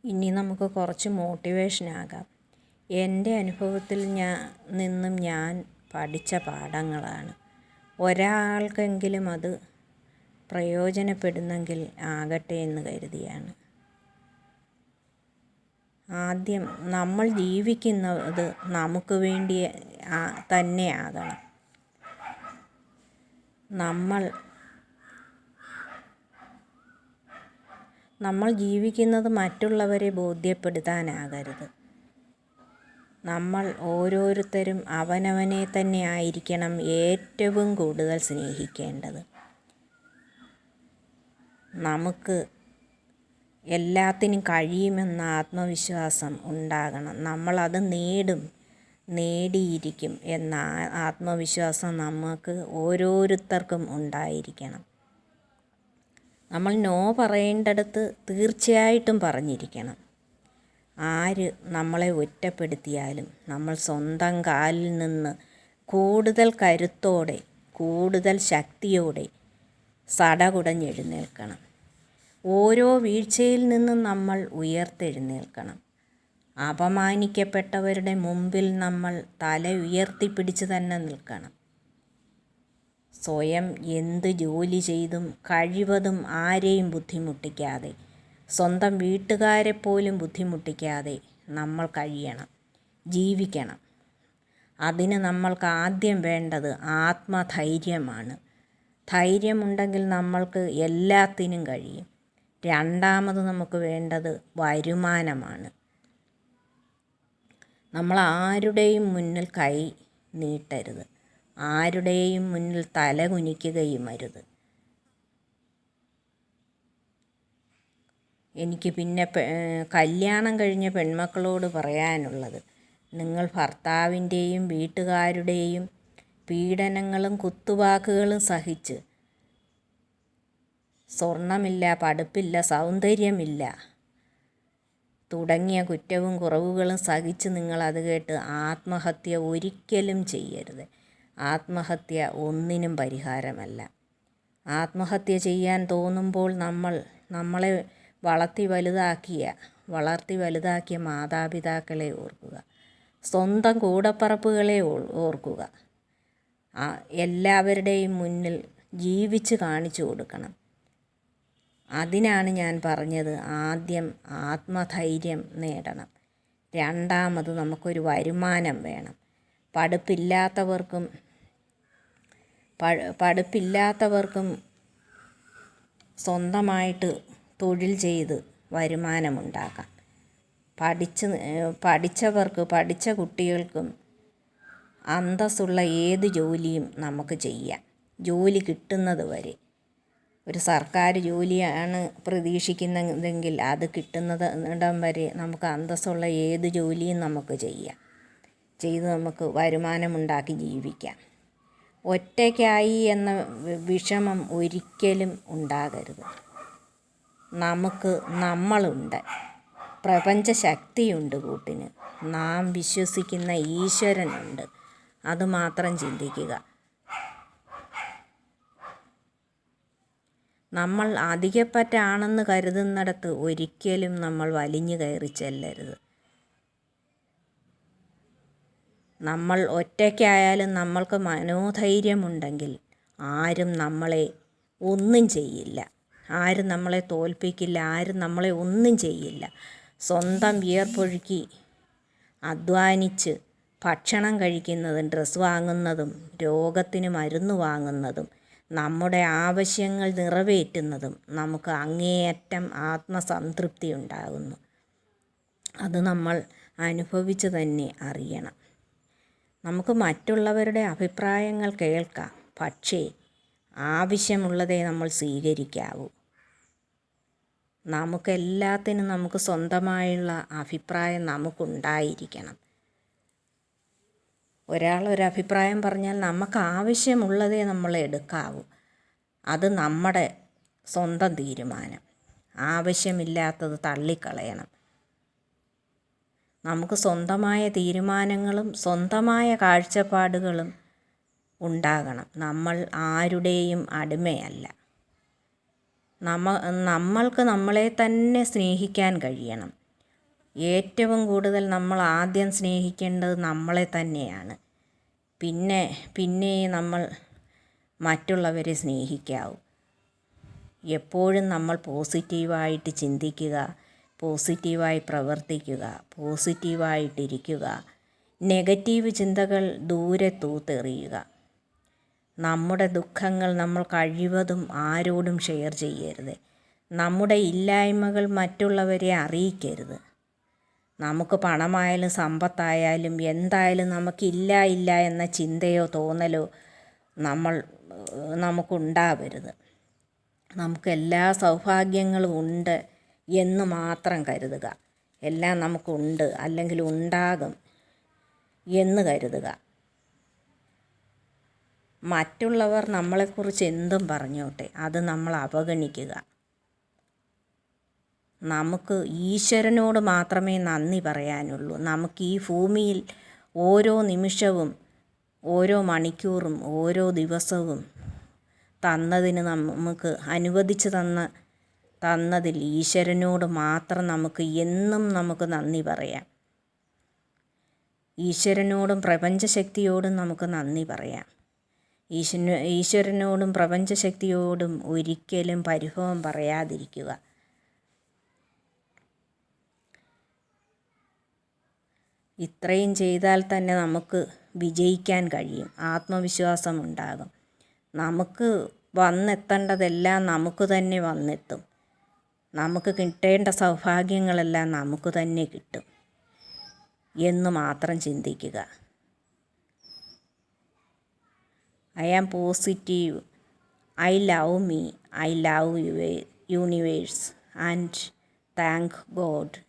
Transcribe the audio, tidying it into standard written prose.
ഇനി നമുക്ക് കുറച്ച് മോട്ടിവേഷനാകാം. എൻ്റെ അനുഭവത്തിൽ നിന്നും ഞാൻ പഠിച്ച പാഠങ്ങളാണ്. ഒരാൾക്കെങ്കിലും അത് പ്രയോജനപ്പെടുന്നെങ്കിൽ ആകട്ടെ എന്ന് കരുതിയാണ്. ആദ്യം നമ്മൾ ജീവിക്കുന്നത് നമുക്ക് വേണ്ടി തന്നെ ആകണം. നമ്മൾ ജീവിക്കുന്നത് മറ്റുള്ളവരെ ബോധ്യപ്പെടുത്താനാകരുത്. നമ്മൾ ഓരോരുത്തരും അവനവനെ തന്നെ ആയിരിക്കണം ഏറ്റവും കൂടുതൽ സ്നേഹിക്കേണ്ടത്. നമുക്ക് എല്ലാത്തിനും കഴിയുമെന്ന ആത്മവിശ്വാസം ഉണ്ടാകണം. നമ്മളത് നേടിയിരിക്കും എന്ന ആത്മവിശ്വാസം നമുക്ക് ഓരോരുത്തർക്കും ഉണ്ടായിരിക്കണം. നമ്മൾ നോ പറയേണ്ടടുത്ത് തീർച്ചയായിട്ടും പറഞ്ഞിരിക്കണം. ആര് നമ്മളെ ഒറ്റപ്പെടുത്തിയാലും നമ്മൾ സ്വന്തം കാലിൽ നിന്ന് കൂടുതൽ കരുത്തോടെ, കൂടുതൽ ശക്തിയോടെ സടകുടഞ്ഞെഴുന്നേൽക്കണം. ഓരോ വീഴ്ചയിൽ നിന്നും നമ്മൾ ഉയർത്തെഴുന്നേൽക്കണം. അപമാനിക്കപ്പെട്ടവരുടെ മുമ്പിൽ നമ്മൾ തല ഉയർത്തിപ്പിടിച്ച് തന്നെ നിൽക്കണം. സ്വയം എന്ത് ജോലി ചെയ്തും കഴിവതും ആരെയും ബുദ്ധിമുട്ടിക്കാതെ, സ്വന്തം വീട്ടുകാരെ പോലും ബുദ്ധിമുട്ടിക്കാതെ നമ്മൾ കഴിയണം, ജീവിക്കണം. അതിന് നമ്മൾക്ക് ആദ്യം വേണ്ടത് ആത്മധൈര്യമാണ്. ധൈര്യമുണ്ടെങ്കിൽ നമ്മൾക്ക് എല്ലാത്തിനും കഴിയും. രണ്ടാമത് നമുക്ക് വേണ്ടത് വരുമാനമാണ്. നമ്മൾ ആരുടെയും മുന്നിൽ കൈ നീട്ടരുത്, ആരുടെയും മുന്നിൽ തല കുനിക്കുകയും അരുത്. എനിക്ക് പിന്നെ കല്യാണം കഴിഞ്ഞ പെൺമക്കളോട് പറയാനുള്ളത്, നിങ്ങൾ ഭർത്താവിൻ്റെയും വീട്ടുകാരുടെയും പീഡനങ്ങളും കുത്തുവാക്കുകളും സഹിച്ച് സ്വർണമില്ല, പഠിപ്പില്ല, സൗന്ദര്യമില്ല തുടങ്ങിയ കുറ്റവും കുറവുകളും സഹിച്ച് നിങ്ങൾ അത് കേട്ട് ആത്മഹത്യ ഒരിക്കലും ചെയ്യരുത്. ആത്മഹത്യ ഒന്നിനും പരിഹാരമല്ല. ആത്മഹത്യ ചെയ്യാൻ തോന്നുമ്പോൾ നമ്മളെ വളർത്തി വലുതാക്കിയ മാതാപിതാക്കളെ ഓർക്കുക, സ്വന്തം കൂടപ്പറപ്പുകളെ ഓർക്കുക. എല്ലാവരുടെയും മുന്നിൽ ജീവിച്ച് കാണിച്ചു കൊടുക്കണം. അതിനാണ് ഞാൻ പറഞ്ഞത്, ആദ്യം ആത്മധൈര്യം നേടണം. രണ്ടാമത് നമുക്കൊരു വരുമാനം വേണം. പഠിപ്പില്ലാത്തവർക്കും സ്വന്തമായിട്ട് തൊഴിൽ ചെയ്ത് വരുമാനമുണ്ടാക്കാം. പഠിച്ച കുട്ടികൾക്കും അന്തസ്സുള്ള ഏത് ജോലിയും നമുക്ക് ചെയ്യാം, ജോലി കിട്ടുന്നത് വരെ. ഒരു സർക്കാർ ജോലിയാണ് പ്രതീക്ഷിക്കുന്നതെങ്കിൽ അത് കിട്ടുന്നിടം വരെ നമുക്ക് അന്തസ്സുള്ള ഏത് ജോലിയും നമുക്ക് ചെയ്ത് നമുക്ക് വരുമാനമുണ്ടാക്കി ജീവിക്കാം. ഒറ്റയ്ക്കായി എന്ന വിഷമം ഒരിക്കലും ഉണ്ടാകരുത്. നമ്മളുണ്ട്, പ്രപഞ്ച ശക്തിയുണ്ട് കൂട്ടിന്, നാം വിശ്വസിക്കുന്ന ഈശ്വരനുണ്ട്. അതുമാത്രം ചിന്തിക്കുക. നമ്മൾ അധികപ്പറ്റാണെന്ന് കരുതുന്നിടത്ത് ഒരിക്കലും നമ്മൾ വലിഞ്ഞു കയറി ചെല്ലരുത്. നമ്മൾ ഒറ്റയ്ക്കായാലും നമ്മൾക്ക് മനോധൈര്യമുണ്ടെങ്കിൽ ആരും നമ്മളെ ഒന്നും ചെയ്യില്ല, ആരും നമ്മളെ തോൽപ്പിക്കില്ല, ആരും നമ്മളെ ഒന്നും ചെയ്യില്ല. സ്വന്തം വിയർപ്പൊഴുക്കി അധ്വാനിച്ച് ഭക്ഷണം കഴിക്കുന്നതും ഡ്രസ്സ് വാങ്ങുന്നതും രോഗത്തിന് മരുന്ന് വാങ്ങുന്നതും നമ്മുടെ ആവശ്യങ്ങൾ നിറവേറ്റുന്നതും നമുക്ക് അങ്ങേയറ്റം ആത്മസംതൃപ്തി ഉണ്ടാകുന്നു. അത് നമ്മൾ അനുഭവിച്ച് തന്നെ അറിയണം. നമുക്ക് മറ്റുള്ളവരുടെ അഭിപ്രായങ്ങൾ കേൾക്കാം, പക്ഷേ ആവശ്യമുള്ളതേ നമ്മൾ സ്വീകരിക്കാവൂ. നമുക്കെല്ലാത്തിനും നമുക്ക് സ്വന്തമായുള്ള അഭിപ്രായം നമുക്കുണ്ടായിരിക്കണം. ഒരഭിപ്രായം പറഞ്ഞാൽ നമുക്ക് ആവശ്യമുള്ളതേ നമ്മൾ എടുക്കാവൂ. അത് നമ്മുടെ സ്വന്തം തീരുമാനം. ആവശ്യമില്ലാത്തത് തള്ളിക്കളയണം. നമുക്ക് സ്വന്തമായ തീരുമാനങ്ങളും സ്വന്തമായ കാഴ്ചപ്പാടുകളും ഉണ്ടാകണം. നമ്മൾ ആരുടെയും അടിമയല്ല. നമ്മൾക്ക് നമ്മളെ തന്നെ സ്നേഹിക്കാൻ കഴിയണം. ഏറ്റവും കൂടുതൽ നമ്മൾ ആദ്യം സ്നേഹിക്കേണ്ടത് നമ്മളെ തന്നെയാണ്. പിന്നെ നമ്മൾ മറ്റുള്ളവരെ സ്നേഹിക്കാവൂ. എപ്പോഴും നമ്മൾ പോസിറ്റീവായിട്ട് ചിന്തിക്കുക, പോസിറ്റീവായി പ്രവർത്തിക്കുക, പോസിറ്റീവായിട്ടിരിക്കുക. നെഗറ്റീവ് ചിന്തകൾ ദൂരെ തൂത്തെറിയുക. നമ്മുടെ ദുഃഖങ്ങൾ നമ്മൾ കഴിവതും ആരോടും ഷെയർ ചെയ്യരുത്. നമ്മുടെ ഇല്ലായ്മകൾ മറ്റുള്ളവരെ അറിയിക്കരുത്. നമുക്ക് പണമായാലും സമ്പത്തായാലും എന്തായാലും നമുക്കില്ല എന്ന ചിന്തയോ തോന്നലോ നമുക്കുണ്ടാവരുത്. നമുക്ക് എല്ലാ സൗഭാഗ്യങ്ങളും ഉണ്ട് എന്ന് മാത്രം കരുതുക. എല്ലാം നമുക്കുണ്ട് അല്ലെങ്കിൽ ഉണ്ടാകും എന്ന് കരുതുക. മറ്റുള്ളവർ നമ്മളെക്കുറിച്ച് എന്തും പറഞ്ഞോട്ടെ, അത് നമ്മൾ അവഗണിക്കുക. നമുക്ക് ഈശ്വരനോട് മാത്രമേ നന്ദി പറയാനുള്ളൂ. നമുക്ക് ഈ ഭൂമിയിൽ ഓരോ നിമിഷവും, ഓരോ മണിക്കൂറും, ഓരോ ദിവസവും തന്നതിന് നമുക്ക് അനുവദിച്ച് തന്നതിൽ ഈശ്വരനോട് മാത്രം നമുക്ക് നന്ദി പറയാം. ഈശ്വരനോടും പ്രപഞ്ചശക്തിയോടും നമുക്ക് നന്ദി പറയാം. ഈശ്വരനോടും പ്രപഞ്ചശക്തിയോടും ഒരിക്കലും പരിഭവം പറയാതിരിക്കുക. ഇത്രയും ചെയ്താൽ തന്നെ നമുക്ക് വിജയിക്കാൻ കഴിയും. ആത്മവിശ്വാസമുണ്ടാകും. നമുക്ക് വന്നെത്തേണ്ടതെല്ലാം നമുക്ക് തന്നെ വന്നെത്തും. നമുക്ക് കിട്ടേണ്ട സൗഭാഗ്യങ്ങളെല്ലാം നമുക്ക് തന്നെ കിട്ടും എന്ന് മാത്രം ചിന്തിക്കുക. I am positive. I love me. I love universe and thank God.